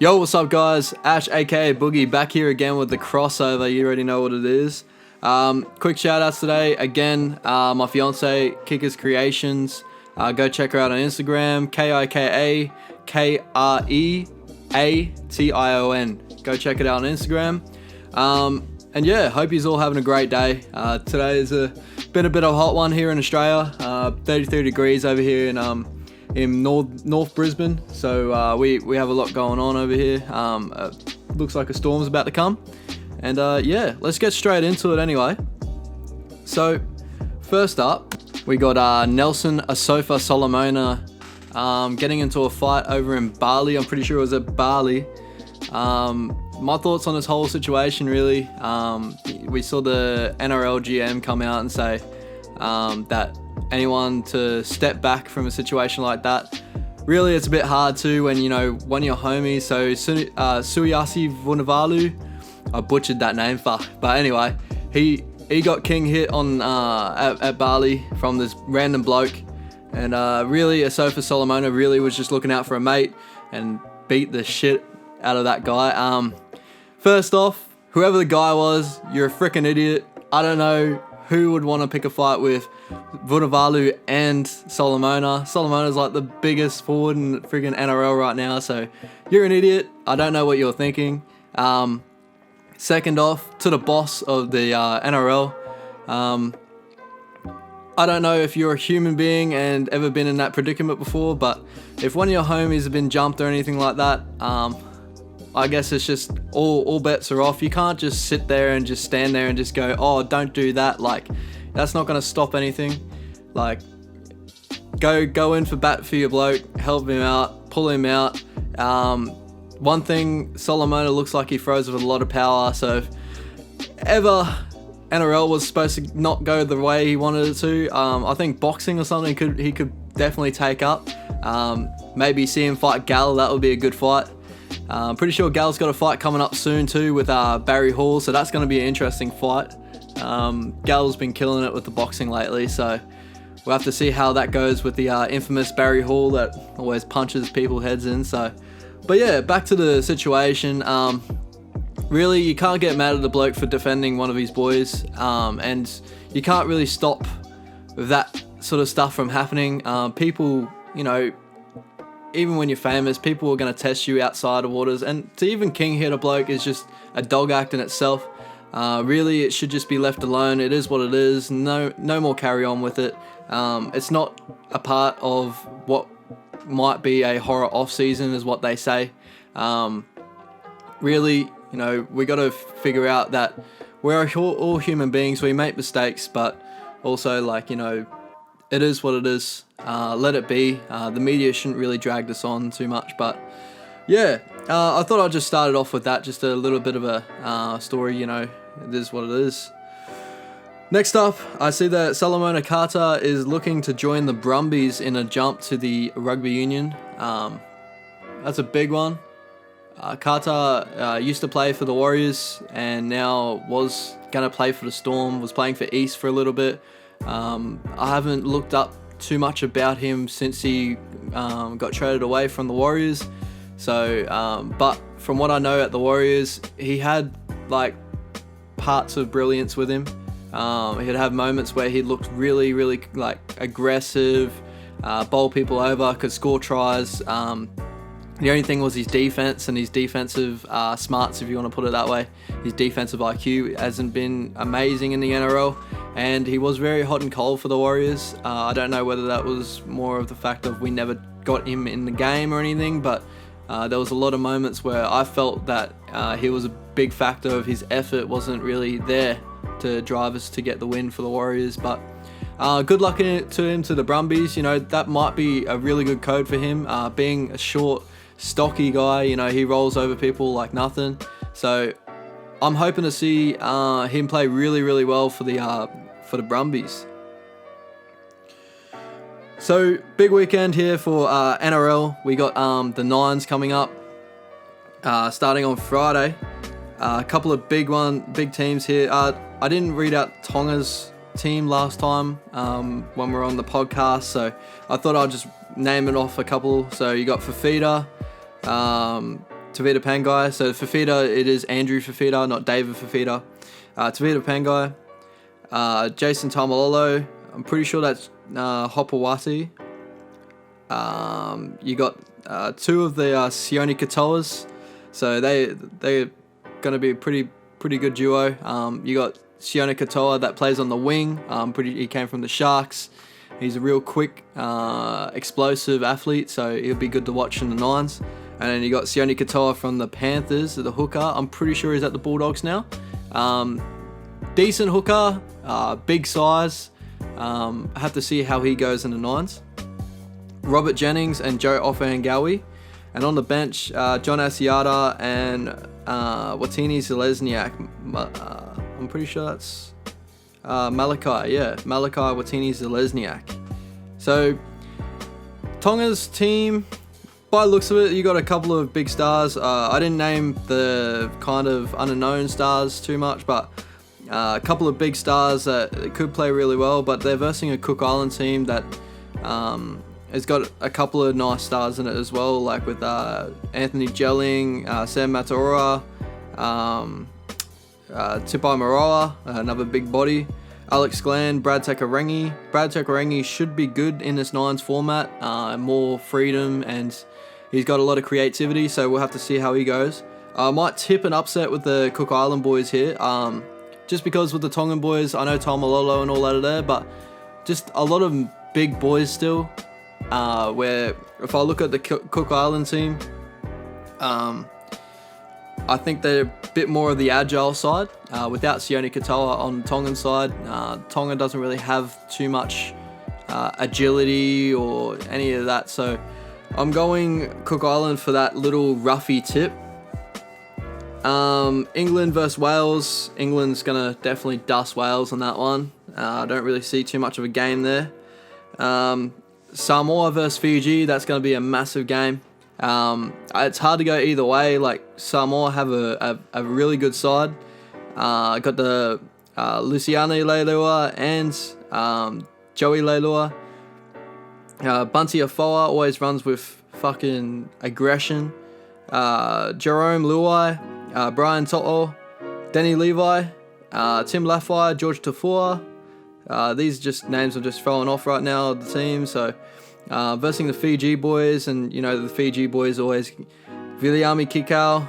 Yo, what's up, guys? Ash, aka Boogie, back here again with the crossover. You already know what it is. Quick shout outs today. Again, my fiance, Kika's Creations. Go check her out on Instagram, KIKAKREATION. Go check it out on Instagram. And yeah, hope you're all having a great day. Today has been a bit of a hot one here in Australia. 33 degrees over here in North Brisbane, so we have a lot going on over here. Looks like a storm's about to come, and yeah, let's get straight into it anyway. So first up, we got Nelson Asofa Solomona getting into a fight over in Bali. I'm pretty sure it was at Bali. My thoughts on this whole situation, really, we saw the NRL GM come out and say that anyone to step back from a situation like that, really it's a bit hard to when, you know, one of your homies, so Suiasi Vunivalu, I butchered that name, but anyway, he got king hit on at Bali from this random bloke, and really Asofa Solomona really was just looking out for a mate and beat the shit out of that guy. First off, whoever the guy was, you're a freaking idiot. I don't know who would want to pick a fight with Vunivalu and Solomona. Solomona's like the biggest forward in friggin' NRL right now, so you're an idiot. I don't know what you're thinking. Second off, to the boss of the NRL, I don't know if you're a human being and ever been in that predicament before, but if one of your homies have been jumped or anything like that, I guess it's just all bets are off. You can't just sit there and just stand there and just go, oh, don't do that. Like, that's not going to stop anything. Like, go in for bat for your bloke, help him out, pull him out. One thing, Solomona looks like he throws with a lot of power, so if ever NRL was supposed to not go the way he wanted it to, I think boxing or something he could definitely take up. Maybe see him fight Gal, that would be a good fight. I'm pretty sure Gal's got a fight coming up soon too with Barry Hall, so that's going to be an interesting fight. Gal's been killing it with the boxing lately, so we'll have to see how that goes with the infamous Barry Hall that always punches people's heads in. So, but yeah, back to the situation. Really, you can't get mad at the bloke for defending one of his boys, and you can't really stop that sort of stuff from happening. People, you know, even when you're famous, people are going to test you outside of waters, and to even king hit a bloke is just a dog act in itself. Really, it should just be left alone. It is what it is. No more carry on with it. It's not a part of what might be a horror off season, is what they say. Really, you know, we got to figure out that we're all human beings. We make mistakes, but also, like, you know, it is what it is. Let it be. The media shouldn't really drag this on too much, but yeah, I thought I'd just start it off with that, just a little bit of a story, you know, it is what it is. Next up, I see that Solomona Kata is looking to join the Brumbies in a jump to the rugby union. That's a big one. Kata used to play for the Warriors and now was going to play for the Storm, was playing for East for a little bit. I haven't looked up too much about him since he got traded away from the Warriors. So, but from what I know at the Warriors, he had like parts of brilliance with him. He'd have moments where he looked really, really like aggressive, bowl people over, could score tries. The only thing was his defense and his defensive smarts, if you want to put it that way. His defensive IQ hasn't been amazing in the NRL, and he was very hot and cold for the Warriors. I don't know whether that was more of the fact of we never got him in the game or anything, but there was a lot of moments where I felt that he was a big factor of his effort wasn't really there to drive us to get the win for the Warriors. But good luck to him, to the Brumbies. You know, that might be a really good code for him. Being a short, stocky guy, you know, he rolls over people like nothing. So I'm hoping to see him play really, really well for the Brumbies. So big weekend here for NRL. We got the Nines coming up, starting on Friday. A couple of big teams here. I didn't read out Tonga's team last time when we were on the podcast, so I thought I'd just name it off a couple. So you got Fafita, Tavita Pangai. So Fafita, it is Andrew Fafita, not David Fafita. Tavita Pangai. Jason Tamalolo. I'm pretty sure that's Hopawati. You got two of the Sione Katoas. So they're going to be a pretty good duo. You got Sione Katoa that plays on the wing. He came from the Sharks. He's a real quick, explosive athlete, so he'll be good to watch in the Nines. And then you got Sione Katoa from the Panthers, the hooker. I'm pretty sure he's at the Bulldogs now. Decent hooker, big size. I have to see how he goes in the Nines. Robert Jennings and Joe Offahangawi. And on the bench, John Asiata and Watini Zelezniak. I'm pretty sure that's Malachi. Yeah, Malachi Watini Zelezniak. So, Tonga's team, by the looks of it, you got a couple of big stars. I didn't name the kind of unknown stars too much, but a couple of big stars that could play really well. But they're versing a Cook Island team that has got a couple of nice stars in it as well, like with Anthony Gelling, Sam Mataora, Tipai Maroa, another big body, Alex Glenn, Brad Tekarengi. Brad Tekarengi should be good in this Nines format, more freedom, and he's got a lot of creativity, so we'll have to see how he goes. I might tip an upset with the Cook Island boys here, just because with the Tongan boys, I know Tom Malolo and all that are there, but just a lot of big boys still. Where if I look at the Cook Island team, I think they're a bit more of the agile side. Without Sione Katoa on the Tongan side, Tonga doesn't really have too much agility or any of that. So I'm going Cook Island for that little roughy tip. England versus Wales. England's going to definitely dust Wales on that one. I don't really see too much of a game there. Samoa versus Fiji, that's going to be a massive game. It's hard to go either way. Like, Samoa have a really good side. Got the Luciane Leilua and Joey Leilua. Bunty Afoa always runs with fucking aggression. Jerome Luai, Brian To'o, Denny Levi, Tim Lafai, George Tafua. These are just names I'm just throwing off right now of the team. So, versing the Fiji boys, and you know the Fiji boys always Viliami Kikau,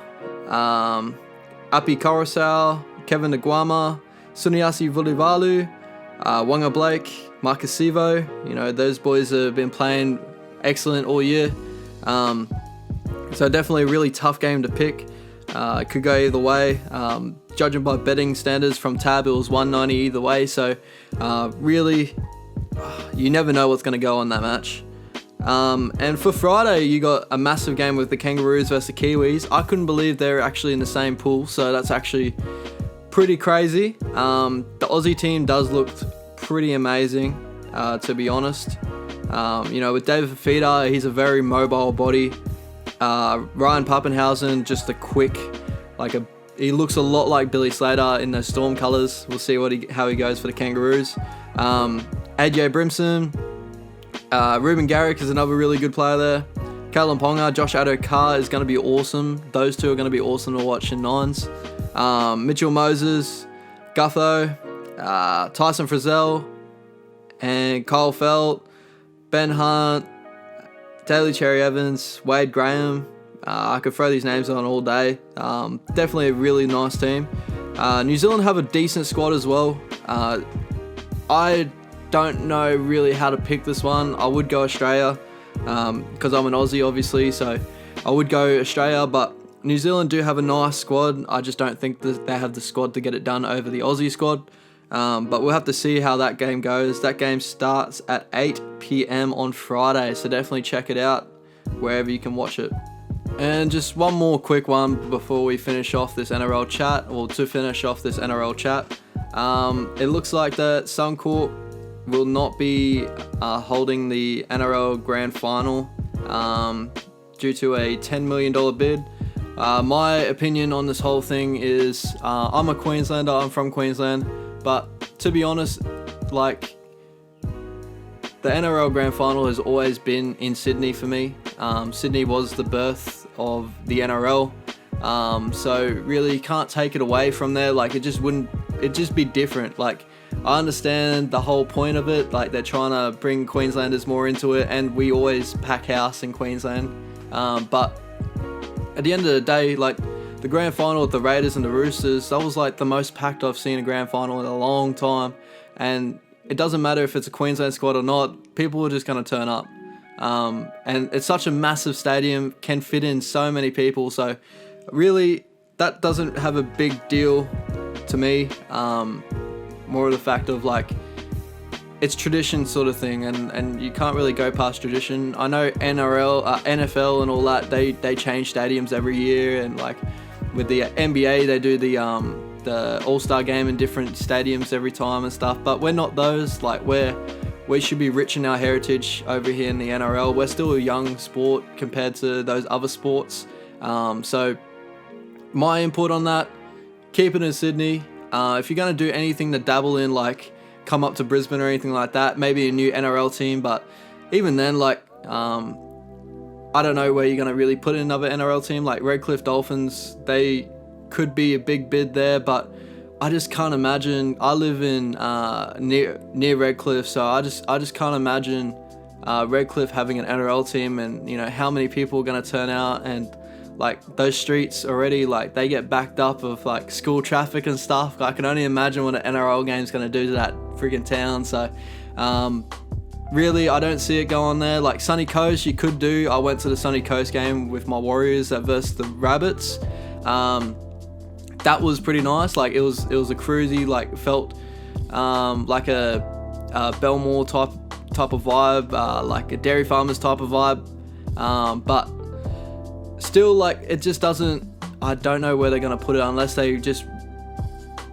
Api Korosau, Kevin Naguama, Suniasi Vulivalu, Wanga Blake, Marcus Sivo. You know, those boys have been playing excellent all year. So definitely a really tough game to pick. It could go either way. Judging by betting standards from Tab, it was 190 either way. So really, you never know what's going to go on that match. And for Friday, you got a massive game with the Kangaroos versus the Kiwis. I couldn't believe they're actually in the same pool, so that's actually pretty crazy. The Aussie team does look pretty amazing, to be honest. You know, with David Fafita, he's a very mobile body. Ryan Pappenhausen, just a quick, he looks a lot like Billy Slater in those Storm colours. We'll see how he goes for the Kangaroos. AJ Brimson, Ruben Garrick is another really good player there. Callum Ponga, Josh Addo-Carr is going to be awesome. Those two are going to be awesome to watch in Nines. Mitchell Moses, Gutho, Tyson Frizzell, and Kyle Felt, Ben Hunt, Daly Cherry Evans, Wade Graham. I could throw these names on all day. Definitely a really nice team. New Zealand have a decent squad as well. I don't know really how to pick this one. I would go Australia because I'm an Aussie, obviously, so I would go Australia, but New Zealand do have a nice squad. I just don't think that they have the squad to get it done over the Aussie squad. But we'll have to see how that game goes. That game starts at 8 p.m. on Friday, so definitely check it out wherever you can watch it. And just one more quick one before we finish off this NRL chat, or to finish off this NRL chat. It looks like that Suncorp will not be holding the NRL Grand Final due to a $10 million bid. My opinion on this whole thing is I'm a Queenslander, I'm from Queensland, but to be honest, like, the NRL Grand Final has always been in Sydney for me. Sydney was the birth of the NRL. So really can't take it away from there. Like it'd just be different. Like I understand the whole point of it. Like they're trying to bring Queenslanders more into it, and we always pack house in Queensland. But at the end of the day, like the grand final with the Raiders and the Roosters, that was like the most packed I've seen a grand final in a long time. And it doesn't matter if it's a Queensland squad or not, people are just going to turn up. And it's such a massive stadium, can fit in so many people. So really, that doesn't have a big deal to me. More of the fact of like, it's tradition sort of thing, and you can't really go past tradition. I know NRL, NFL and all that, they change stadiums every year, and like with the NBA, they do the All-Star game in different stadiums every time and stuff, but we're not those. Like we should be rich in our heritage over here in the NRL. We're still a young sport compared to those other sports. So my input on that, keep it in Sydney. If you're going to do anything to dabble in, like come up to Brisbane or anything like that, maybe a new NRL team, but even then, like I don't know where you're going to really put in another NRL team. Like Redcliffe Dolphins, they could be a big bid there, but I just can't imagine. I live in near Redcliffe, so I just can't imagine Redcliffe having an NRL team, and you know how many people are going to turn out, and like those streets already, like they get backed up of like school traffic and stuff. I can only imagine what an NRL game is going to do to that friggin' town. So really, I don't see it going there. Like Sunny Coast, you could do. I went to the Sunny Coast game with my Warriors versus the Rabbits. That was pretty nice. Like it was a cruisy, like felt like a Belmore type of vibe, like a Dairy Farmers type of vibe. But still, like it just doesn't. I don't know where they're gonna put it unless they just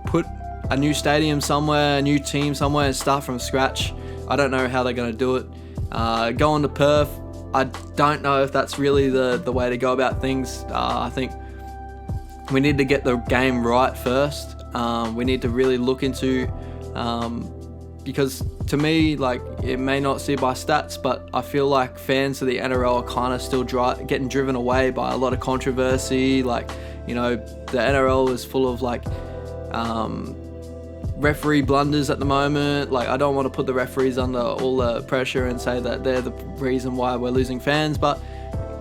put a new stadium somewhere, a new team somewhere, and start from scratch. I don't know how they're gonna do it. Going to Perth, I don't know if that's really the way to go about things. I think we need to get the game right first. We need to really look into, because to me, like it may not see by stats, but I feel like fans of the NRL are kind of still getting driven away by a lot of controversy. Like, you know, the NRL is full of like referee blunders at the moment. Like I don't want to put the referees under all the pressure and say that they're the reason why we're losing fans, but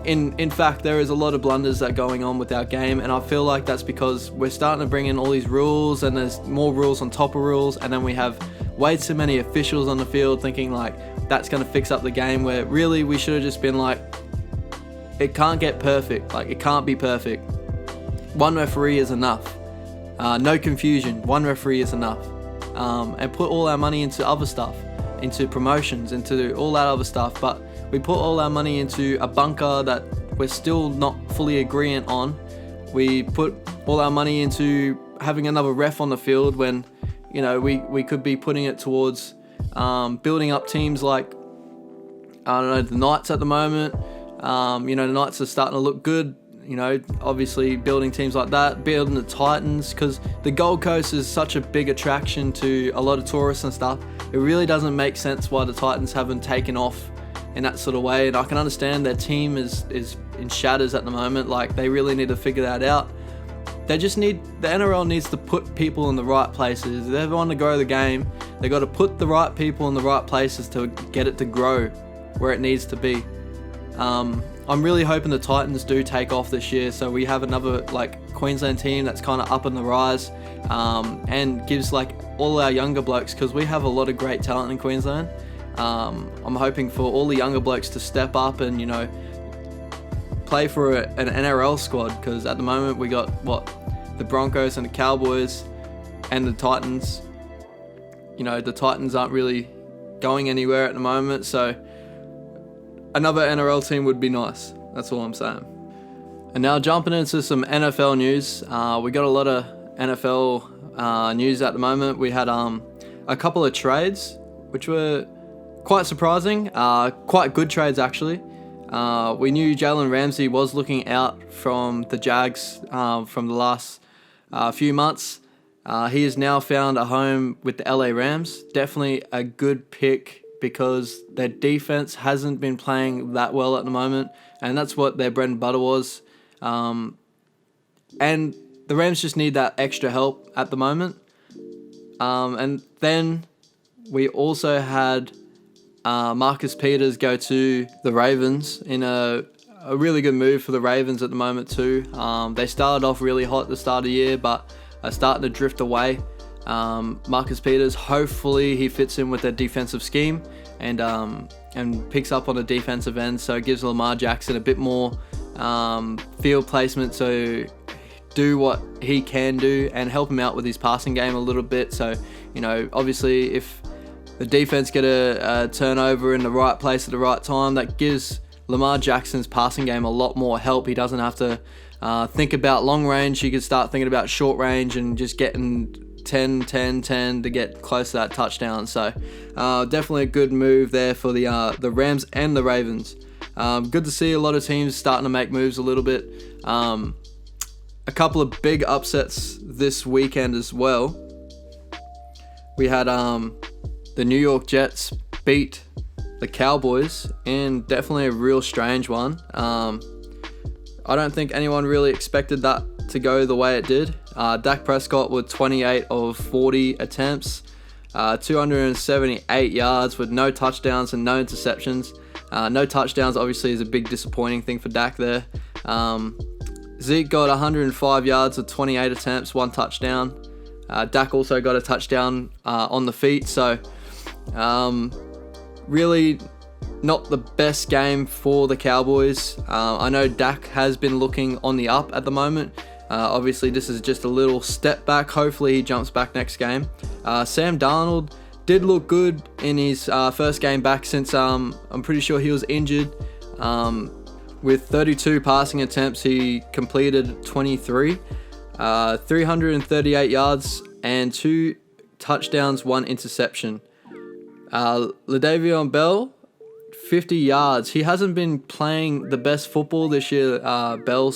in fact there is a lot of blunders that are going on with our game, and I feel like that's because we're starting to bring in all these rules, and there's more rules on top of rules, and then we have way too many officials on the field thinking like that's going to fix up the game, where really we should have just been like, it can't get perfect, like it can't be perfect. One referee is enough. No confusion, one referee is enough. And put all our money into other stuff, into promotions, into all that other stuff, but we put all our money into a bunker that we're still not fully agreeing on. We put all our money into having another ref on the field when, you know, we could be putting it towards building up teams like, I don't know, the Knights at the moment. You know, the Knights are starting to look good. You know, obviously building teams like that, building the Titans, because the Gold Coast is such a big attraction to a lot of tourists and stuff. It really doesn't make sense why the Titans haven't taken off in that sort of way, and I can understand their team is in shatters at the moment. Like they really need to figure that out. The NRL needs to put people in the right places. If they want to grow the game, they got to put the right people in the right places to get it to grow where it needs to be. I'm really hoping the Titans do take off this year, so we have another like Queensland team that's kind of up on the rise, and gives like all our younger blokes, because we have a lot of great talent in Queensland. I'm hoping for all the younger blokes to step up and, you know, play for an NRL squad, because at the moment we got the Broncos and the Cowboys and the Titans. You know, the Titans aren't really going anywhere at the moment, so another NRL team would be nice. That's all I'm saying. And now jumping into some NFL news. We got a lot of NFL news at the moment. We had a couple of trades, which were quite surprising. Quite good trades, actually. We knew Jalen Ramsey was looking out from the Jags from the last few months. He has now found a home with the LA Rams. Definitely a good pick, because their defense hasn't been playing that well at the moment, and that's what their bread and butter was. And the Rams just need that extra help at the moment. And then we also had Marcus Peters go to the Ravens in a really good move for the Ravens at the moment too. They started off really hot at the start of the year, but are starting to drift away. Marcus Peters, hopefully he fits in with their defensive scheme and picks up on the defensive end, so it gives Lamar Jackson a bit more field placement to do what he can do and help him out with his passing game a little bit. So, obviously if the defense get a turnover in the right place at the right time, that gives Lamar Jackson's passing game a lot more help. He doesn't have to think about long range. He can start thinking about short range and just getting 10 to get close to that touchdown. So definitely a good move there for the Rams and the Ravens. Good to see a lot of teams starting to make moves a little bit. A couple of big upsets this weekend as well. We had the New York Jets beat the Cowboys in definitely a real strange one. I don't think anyone really expected that to go the way it did. Dak Prescott with 28 of 40 attempts, 278 yards with no touchdowns and no interceptions. No touchdowns obviously is a big disappointing thing for Dak there. Zeke got 105 yards with 28 attempts, 1 touchdown. Dak also got a touchdown on the feet, so really not the best game for the Cowboys. I know Dak has been looking on the up at the moment. Obviously, this is just a little step back. Hopefully, he jumps back next game. Sam Darnold did look good in his first game back since I'm pretty sure he was injured. With 32 passing attempts, he completed 23, 338 yards and 2 touchdowns, 1 interception. Le'Veon Bell, 50 yards. He hasn't been playing the best football this year, Bell,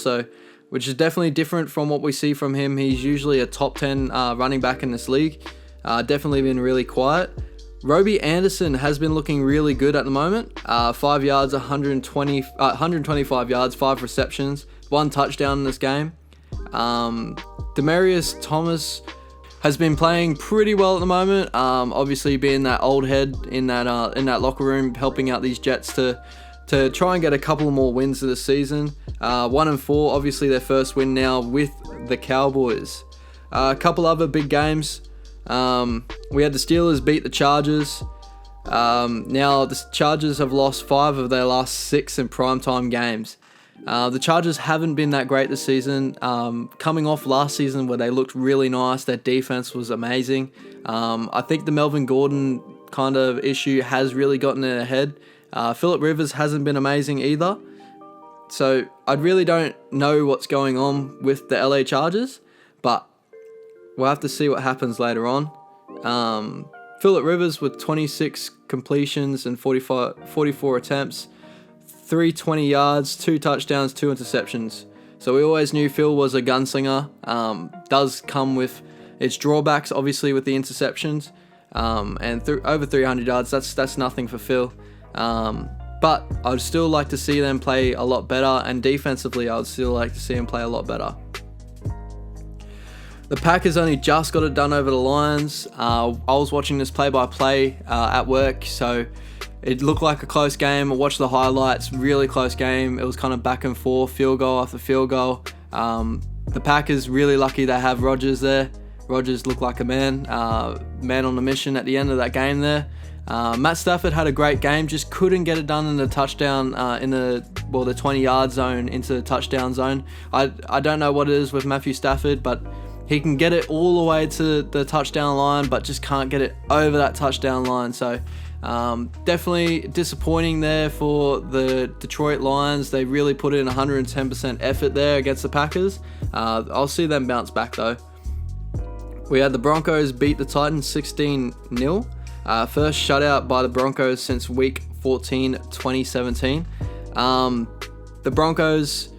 which is definitely different from what we see from him. He's usually a top 10 running back in this league. Definitely been really quiet. Robbie Anderson has been looking really good at the moment. 5 yards, 125 yards, 5 receptions, 1 touchdown in this game. Demaryius Thomas has been playing pretty well at the moment. Obviously being that old head in that locker room, helping out these Jets to try and get a couple more wins this season. 1-4, obviously their first win now with the Cowboys. A couple other big games. We had the Steelers beat the Chargers. Now the Chargers have lost 5 of their last 6 in primetime games. The Chargers haven't been that great this season. Coming off last season where they looked really nice, their defense was amazing. I think the Melvin Gordon kind of issue has really gotten in their head. Phillip Rivers hasn't been amazing either. So I really don't know what's going on with the LA Chargers, but we'll have to see what happens later on. Phillip Rivers with 26 completions and 44 attempts, 320 yards, 2 touchdowns, 2 interceptions. So we always knew Phil was a gunslinger. Does come with its drawbacks, obviously, with the interceptions. And over 300 yards, that's nothing for Phil. But I'd still like to see them play a lot better, and defensively, I'd still like to see them play a lot better. The Packers only just got it done over the Lions. I was watching this play-by-play at work, so it looked like a close game. I watched the highlights, really close game. It was kind of back and forth, field goal after field goal. The Packers really lucky they have Rodgers there. Rodgers looked like a man on a mission at the end of that game there. Matt Stafford had a great game, just couldn't get it done in the touchdown, in the 20-yard zone into the touchdown zone. I don't know what it is with Matthew Stafford, but he can get it all the way to the touchdown line, but just can't get it over that touchdown line. So definitely disappointing there for the Detroit Lions. They really put in 110% effort there against the Packers. I'll see them bounce back though. We had the Broncos beat the Titans 16-0. First shutout by the Broncos since week 14, 2017. The Broncos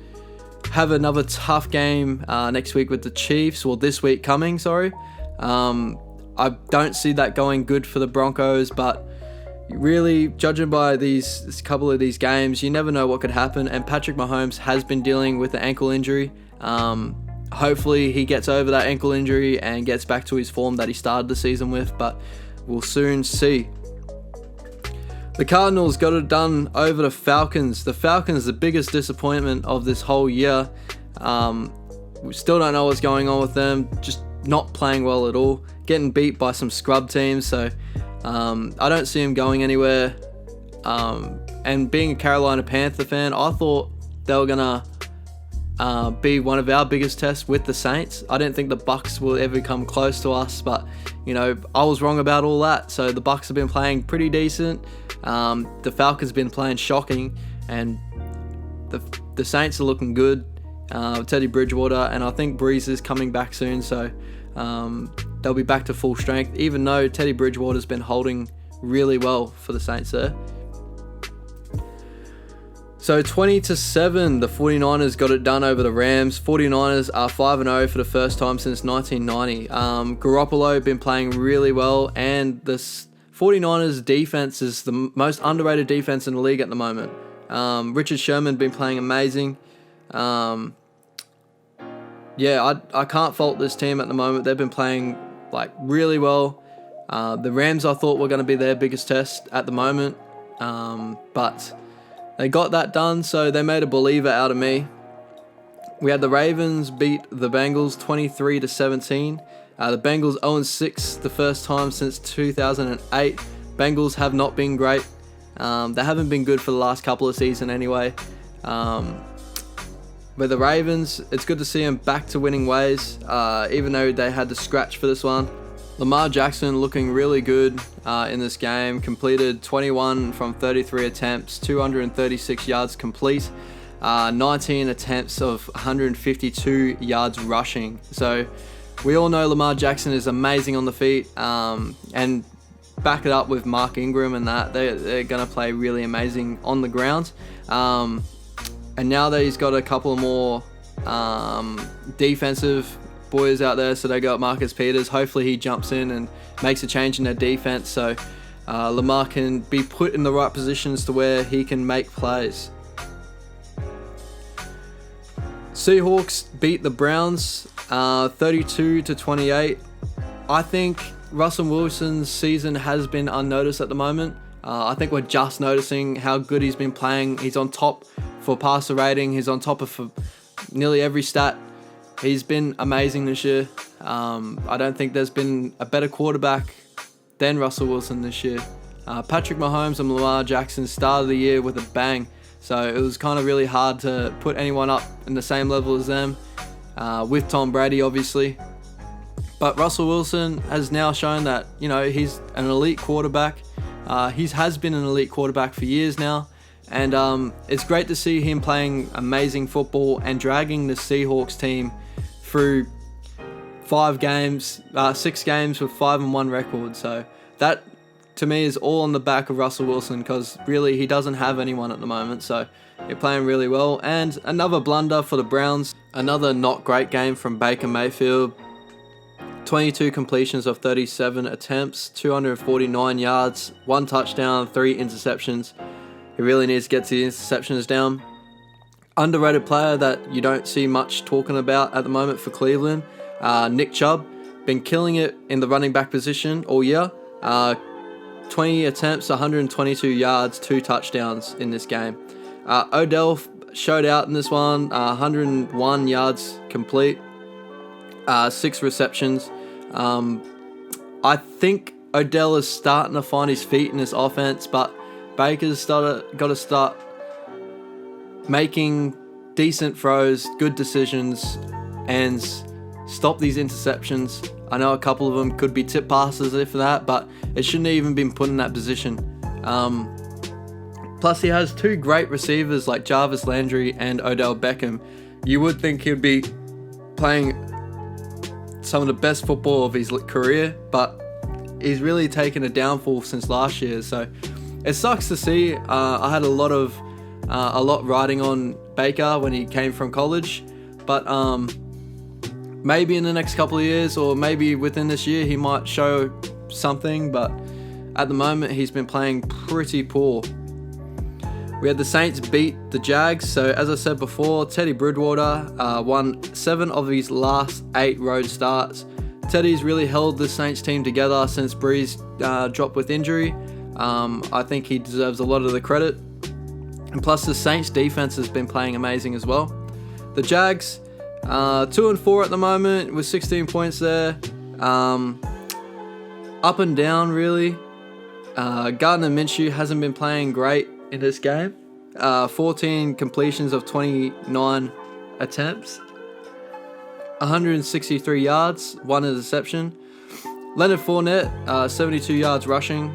have another tough game next week with the Chiefs. Well, this week coming, sorry. I don't see that going good for the Broncos, but really, judging by this couple of these games, you never know what could happen. And Patrick Mahomes has been dealing with an ankle injury. Hopefully he gets over that ankle injury and gets back to his form that he started the season with, but we'll soon see. The Cardinals got it done over the Falcons. The Falcons, the biggest disappointment of this whole year. We still don't know what's going on with them. Just not playing well at all. Getting beat by some scrub teams. So I don't see them going anywhere. And being a Carolina Panther fan, I thought they were going to be one of our biggest tests with the Saints. I didn't think the Bucks will ever come close to us. But, I was wrong about all that. So the Bucks have been playing pretty decent. The Falcons have been playing shocking, and the Saints are looking good. Teddy Bridgewater, and I think Breeze is coming back soon, so they'll be back to full strength, even though Teddy Bridgewater's been holding really well for the Saints there. So 20-7, the 49ers got it done over the Rams. 49ers are 5-0 for the first time since 1990. Garoppolo been playing really well, and this 49ers defense is the most underrated defense in the league at the moment. Richard Sherman been playing amazing. I can't fault this team at the moment. They've been playing really well. The Rams I thought were going to be their biggest test at the moment, but they got that done, so they made a believer out of me. We had the Ravens beat the Bengals 23-17. The Bengals 0-6 the first time since 2008. Bengals have not been great. They haven't been good for the last couple of seasons anyway. But the Ravens, it's good to see them back to winning ways, even though they had to scratch for this one. Lamar Jackson looking really good in this game. Completed 21 from 33 attempts, 236 yards complete, 19 attempts of 152 yards rushing. So we all know Lamar Jackson is amazing on the feet, and back it up with Mark Ingram and that. They're going to play really amazing on the ground. And now that he's got a couple more defensive boys out there, so they got Marcus Peters. Hopefully he jumps in and makes a change in their defense, so Lamar can be put in the right positions to where he can make plays. Seahawks beat the Browns 32-28. I think Russell Wilson's season has been unnoticed at the moment. I think we're just noticing how good he's been playing. He's on top for passer rating. He's on top of nearly every stat. He's been amazing this year. I don't think there's been a better quarterback than Russell Wilson this year. Patrick Mahomes and Lamar Jackson started the year with a bang. So it was kind of really hard to put anyone up in the same level as them, with Tom Brady, obviously. But Russell Wilson has now shown that, he's an elite quarterback. He has been an elite quarterback for years now. And it's great to see him playing amazing football and dragging the Seahawks team through 6 games with 5-1 record. So that, to me, is all on the back of Russell Wilson, because really he doesn't have anyone at the moment. So they're playing really well. And another blunder for the Browns. Another not great game from Baker Mayfield. 22 completions of 37 attempts, 249 yards, 1 touchdown, 3 interceptions. He really needs to get the interceptions down. Underrated player that you don't see much talking about at the moment for Cleveland, Nick Chubb. Been killing it in the running back position all year. 20 attempts, 122 yards, 2 touchdowns in this game. Odell showed out in this one, 101 yards complete, 6 receptions. I think Odell is starting to find his feet in this offense, but Baker's got to start making decent throws, good decisions, and stop these interceptions. I know a couple of them could be tip passes if that, but it shouldn't have even been put in that position. Plus, he has 2 great receivers like Jarvis Landry and Odell Beckham. You would think he'd be playing some of the best football of his career, but he's really taken a downfall since last year. So it sucks to see. I had a lot riding on Baker when he came from college, but maybe in the next couple of years, or maybe within this year, he might show something. But at the moment he's been playing pretty poor. We had the Saints beat the Jags. So as I said before, Teddy Bridgewater won 7 of his last 8 road starts. Teddy's really held the Saints team together since Breeze dropped with injury. I think he deserves a lot of the credit. And plus the Saints defense has been playing amazing as well. The Jags, 2-4 at the moment with 16 points there. Up and down really. Gardner Minshew hasn't been playing great in this game. 14 completions of 29 attempts. 163 yards, 1 interception. Leonard Fournette, 72 yards rushing.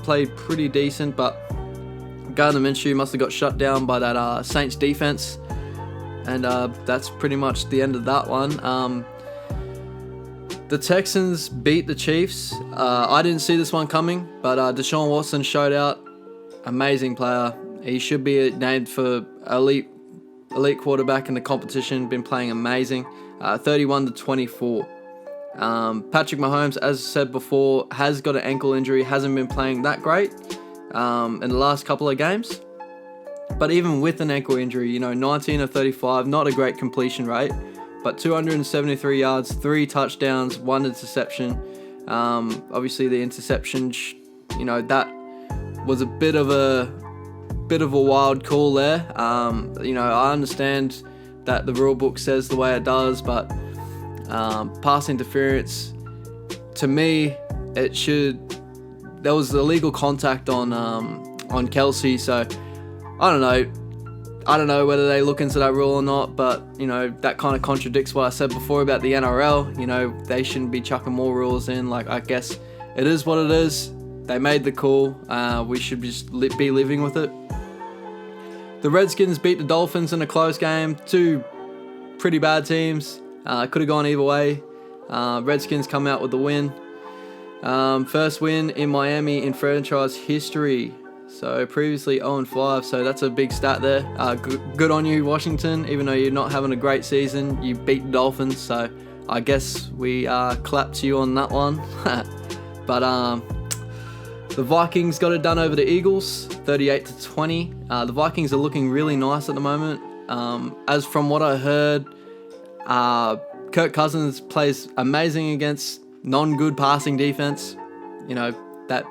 Played pretty decent, but Gardner Minshew must have got shut down by that Saints defense. And that's pretty much the end of that one. The Texans beat the Chiefs. I didn't see this one coming, but Deshaun Watson showed out. Amazing player. He should be named for elite quarterback in the competition. Been playing amazing. 31-24. Patrick Mahomes, as I said before, has got an ankle injury. Hasn't been playing that great in the last couple of games. But even with an ankle injury, 19 of 35, not a great completion rate, but 273 yards, 3 touchdowns, 1 interception. Obviously, the interception, that was a bit of a wild call there. I understand that the rule book says the way it does, but pass interference, to me, there was illegal contact on Kelsey, so I don't know whether they look into that rule or not, but that kind of contradicts what I said before about the NRL. They shouldn't be chucking more rules in. I guess it is what it is. They made the call. We should just be living with it. The Redskins beat the Dolphins in a close game. 2 pretty bad teams. Could have gone either way. Redskins come out with the win. First win in Miami in franchise history. So previously 0-5, so that's a big stat there. Good on you, Washington. Even though you're not having a great season, you beat the Dolphins. So I guess we clap to you on that one. But the Vikings got it done over the Eagles, 38-20. The Vikings are looking really nice at the moment. As from what I heard, Kirk Cousins plays amazing against non-good passing defense. That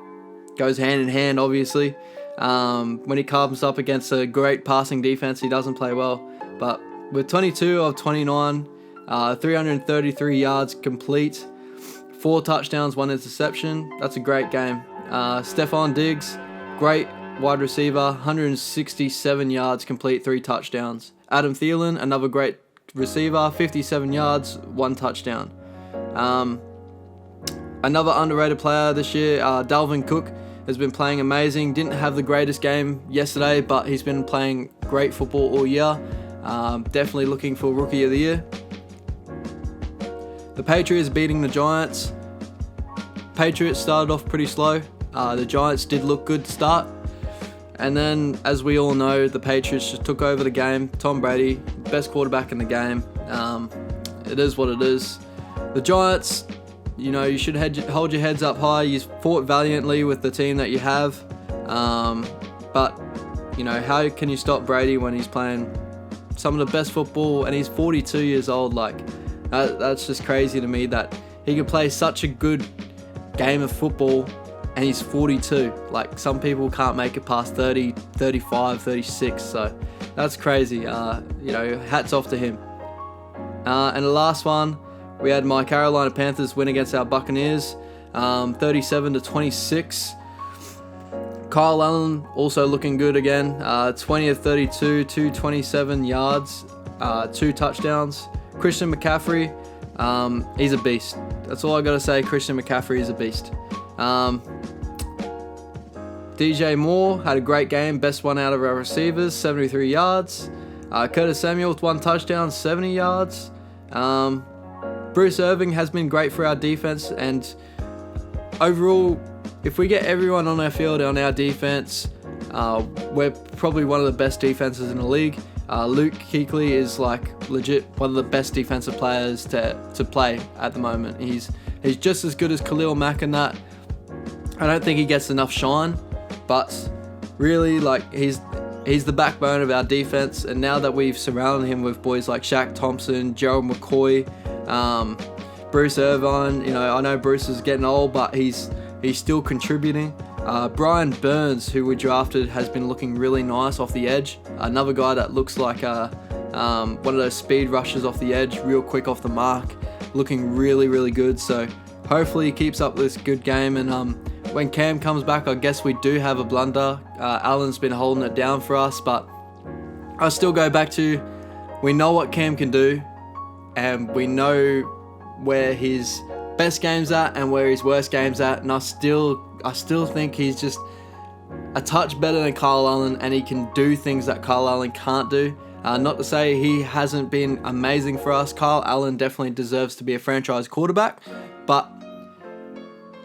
goes hand in hand, obviously. When he comes up against a great passing defense, he doesn't play well. But with 22 of 29, 333 yards complete, 4 touchdowns, 1 interception. That's a great game. Stephon Diggs, great wide receiver, 167 yards complete, 3 touchdowns. Adam Thielen, another great receiver, 57 yards, 1 touchdown. Another underrated player this year, Dalvin Cook, has been playing amazing. Didn't have the greatest game yesterday, but he's been playing great football all year. Definitely looking for Rookie of the Year. The Patriots beating the Giants. Patriots started off pretty slow. The Giants did look good to start. And then, as we all know, the Patriots just took over the game. Tom Brady, best quarterback in the game. It is what it is. The Giants, you should hold your heads up high. You fought valiantly with the team that you have. But, how can you stop Brady when he's playing some of the best football and he's 42 years old? That's just crazy to me that he could play such a good game of football and he's 42. Some people can't make it past 30, 35, 36. So that's crazy. Hats off to him. And the last one, we had my Carolina Panthers win against our Buccaneers, 37-26. Kyle Allen also looking good again, 20 of 32, 227 yards, 2 touchdowns. Christian McCaffrey, he's a beast. That's all I got to say. Christian McCaffrey is a beast. DJ Moore had a great game, best one out of our receivers, 73 yards. Curtis Samuel with 1 touchdown, 70 yards. Bruce Irving has been great for our defense, and overall, if we get everyone on our field on our defense, we're probably one of the best defenses in the league. Luke Kuechly is legit one of the best defensive players to play at the moment. He's just as good as Khalil Mack in that. I don't think he gets enough shine, but really, like, he's the backbone of our defense. And now that we've surrounded him with boys like Shaq Thompson, Gerald McCoy, Bruce Irvine, I know Bruce is getting old, but he's still contributing. Brian Burns, who we drafted, has been looking really nice off the edge. Another guy that looks like one of those speed rushers off the edge, real quick off the mark, looking really, really good. So hopefully he keeps up this good game. And when Cam comes back, I guess we do have a blunder. Alan's been holding it down for us, but I still go back to, we know what Cam can do, and we know where his best game's at and where his worst game's at, and I still think he's just a touch better than Kyle Allen, and he can do things that Kyle Allen can't do. Not to say he hasn't been amazing for us. Kyle Allen definitely deserves to be a franchise quarterback, but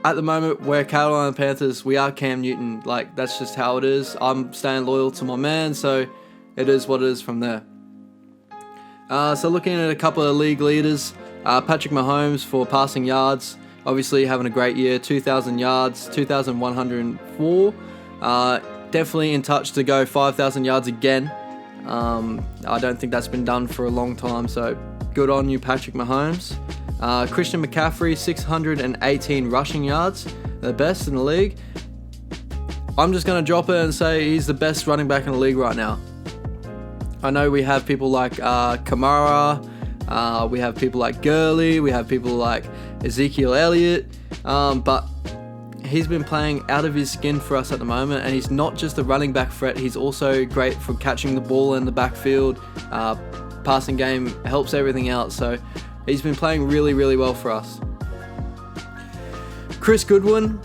at the moment, we're Carolina Panthers, we are Cam Newton. Like, that's just how it is. I'm staying loyal to my man, so it is what it is from there. So looking at a couple of league leaders, Patrick Mahomes for passing yards, obviously having a great year, 2,000 yards, 2,104. Definitely in touch to go 5,000 yards again. I don't think that's been done for a long time, so good on you, Patrick Mahomes. Christian McCaffrey, 618 rushing yards, the best in the league. I'm just going to drop it and say he's the best running back in the league right now. I know we have people like Kamara, we have people like Gurley, we have people like Ezekiel Elliott, but he's been playing out of his skin for us at the moment, and he's not just a running back threat, he's also great for catching the ball in the backfield. Passing game helps everything out, so he's been playing really, really well for us. Chris Goodwin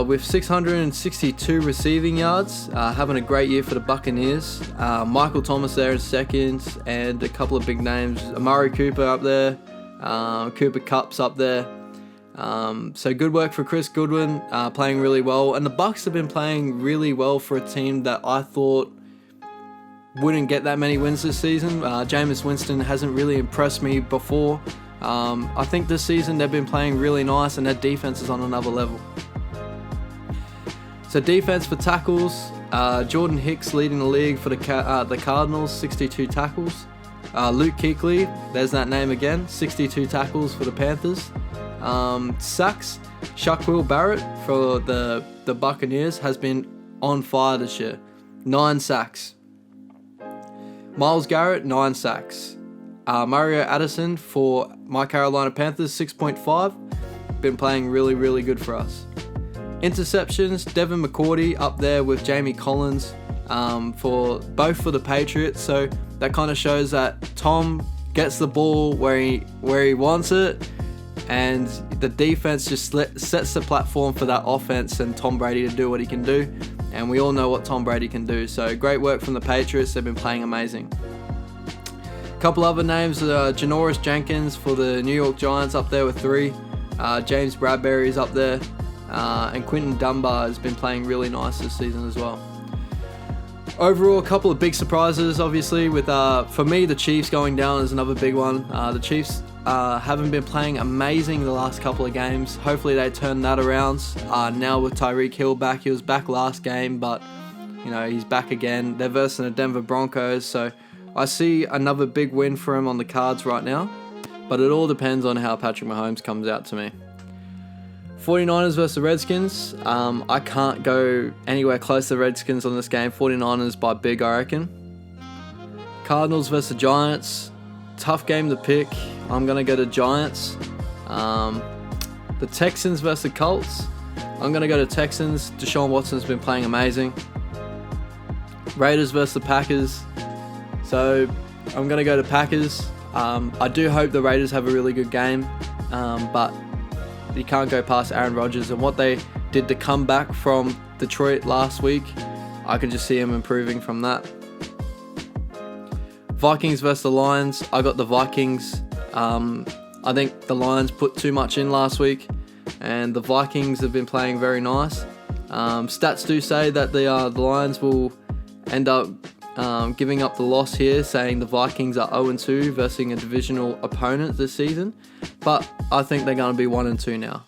with 662 receiving yards, having a great year for the Buccaneers. Michael Thomas there in second, and a couple of big names. Amari Cooper up there, Cooper Kupp's up there. So good work for Chris Goodwin, playing really well. And the Bucs have been playing really well for a team that I thought wouldn't get that many wins this season. Jameis Winston hasn't really impressed me before. I think this season they've been playing really nice, and their defense is on another level. So defense for tackles, Jordan Hicks leading the league for the Cardinals, 62 tackles. Luke Kuechly, there's that name again, 62 tackles for the Panthers. Sacks, Shaquille Barrett for the Buccaneers has been on fire this year, 9 sacks. Myles Garrett, 9 sacks. Mario Addison for my Carolina Panthers, 6.5. Been playing really, really good for us. Interceptions, Devin McCourty up there with Jamie Collins for the Patriots. So that kind of shows that Tom gets the ball where he wants it, and the defense just sets the platform for that offense and Tom Brady to do what he can do. And we all know what Tom Brady can do. So great work from the Patriots. They've been playing amazing. Couple other names, Janoris Jenkins for the New York Giants up there with 3. James Bradbury's up there. And Quinton Dunbar has been playing really nice this season as well. Overall, a couple of big surprises, obviously, with, for me, the Chiefs going down is another big one. The Chiefs haven't been playing amazing the last couple of games. Hopefully they turn that around. Now with Tyreek Hill back, he was back last game, but he's back again. They're versing the Denver Broncos, so I see another big win for him on the cards right now, but it all depends on how Patrick Mahomes comes out to me. 49ers versus the Redskins. I can't go anywhere close to the Redskins on this game. 49ers by big, I reckon. Cardinals versus the Giants. Tough game to pick. I'm going to go to Giants. The Texans versus the Colts. I'm going to go to Texans. Deshaun Watson's been playing amazing. Raiders versus the Packers. So I'm going to go to Packers. I do hope the Raiders have a really good game, but you can't go past Aaron Rodgers and what they did to come back from Detroit last week. I can just see him improving from that. Vikings versus the Lions. I got the Vikings. I think the Lions put too much in last week, and the Vikings have been playing very nice. Stats do say that the Lions will end up giving up the loss here, saying the Vikings are 0-2 versus a divisional opponent this season, but I think they're going to be 1-2 now.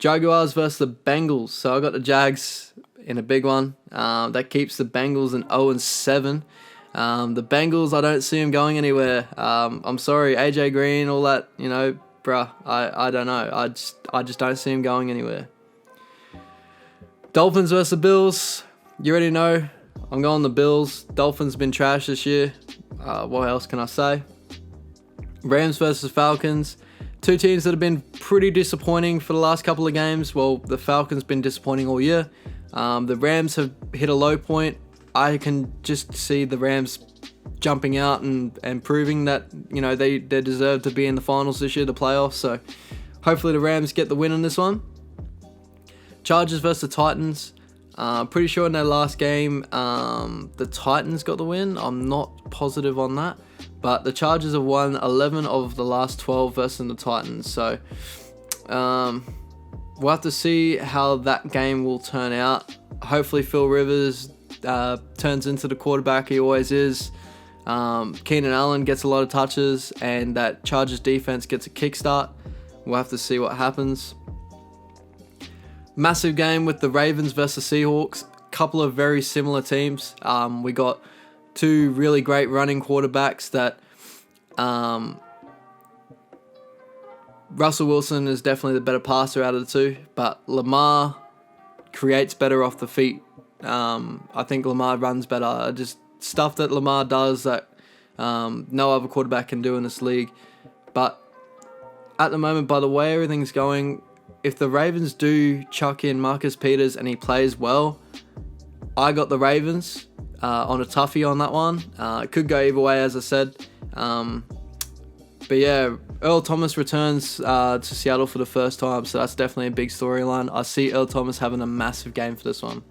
Jaguars versus the Bengals. So I got the Jags in a big one. That keeps the Bengals in 0-7. The Bengals, I don't see them going anywhere. I'm sorry, AJ Green, all that, bruh. I don't know. I just don't see him going anywhere. Dolphins versus the Bills. You already know. I'm going the Bills. Dolphins been trash this year. What else can I say? Rams versus Falcons. Two teams that have been pretty disappointing for the last couple of games. Well, the Falcons been disappointing all year. The Rams have hit a low point. I can just see the Rams jumping out and proving that, they deserve to be in the finals this year, the playoffs. So hopefully the Rams get the win in this one. Chargers versus the Titans. Pretty sure in their last game, the Titans got the win. I'm not positive on that. But the Chargers have won 11 of the last 12 versus the Titans. So we'll have to see how that game will turn out. Hopefully Phil Rivers turns into the quarterback he always is. Keenan Allen gets a lot of touches, and that Chargers defense gets a kickstart. We'll have to see what happens. Massive game with the Ravens versus Seahawks. Couple of very similar teams. We got two really great running quarterbacks that Russell Wilson is definitely the better passer out of the two, but Lamar creates better off the feet. I think Lamar runs better. Just stuff that Lamar does that no other quarterback can do in this league. But at the moment, by the way everything's going, if the Ravens do chuck in Marcus Peters and he plays well, I got the Ravens on a toughie on that one. It could go either way, as I said. But yeah, Earl Thomas returns to Seattle for the first time, so that's definitely a big storyline. I see Earl Thomas having a massive game for this one.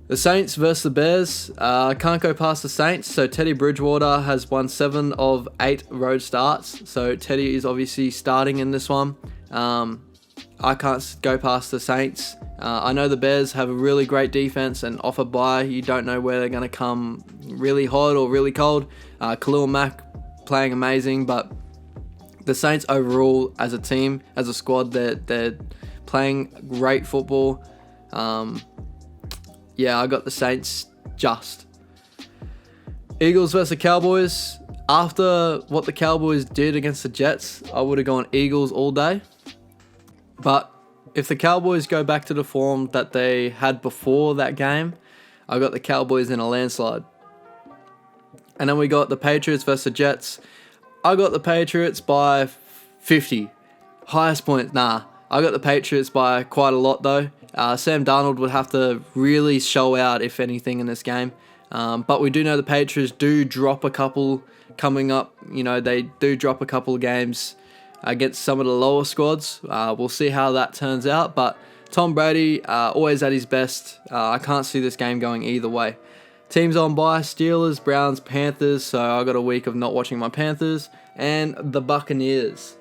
The Saints versus the Bears. Can't go past the Saints. So Teddy Bridgewater has won 7 of 8 road starts. So Teddy is obviously starting in this one. I can't go past the Saints. I know the Bears have a really great defense, and off a bye, you don't know where they're going to come really hot or really cold. Khalil Mack playing amazing, but the Saints overall as a team, as a squad, they're playing great football. Yeah, I got the Saints just. Eagles versus the Cowboys. After what the Cowboys did against the Jets, I would have gone Eagles all day. But if the Cowboys go back to the form that they had before that game, I got the Cowboys in a landslide. And then we got the Patriots versus the Jets. I got the Patriots by 50. Highest point, nah. I got the Patriots by quite a lot though. Sam Darnold would have to really show out, if anything, in this game. But we do know the Patriots do drop a couple coming up. They do drop a couple of games against some of the lower squads. We'll see how that turns out. But Tom Brady, always at his best. I can't see this game going either way. Teams on bye: Steelers, Browns, Panthers. So I got a week of not watching my Panthers. And the Buccaneers.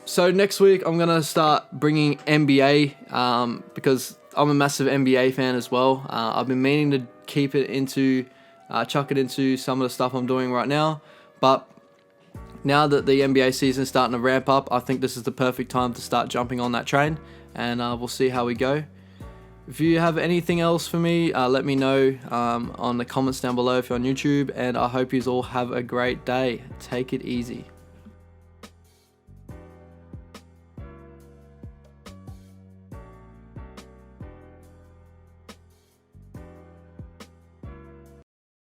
So next week I'm going to start bringing NBA because I'm a massive NBA fan as well. I've been meaning to keep it into, chuck it into some of the stuff I'm doing right now. But now that the NBA season is starting to ramp up, I think this is the perfect time to start jumping on that train. And we'll see how we go. If you have anything else for me, let me know on the comments down below if you're on YouTube. And I hope you all have a great day. Take it easy.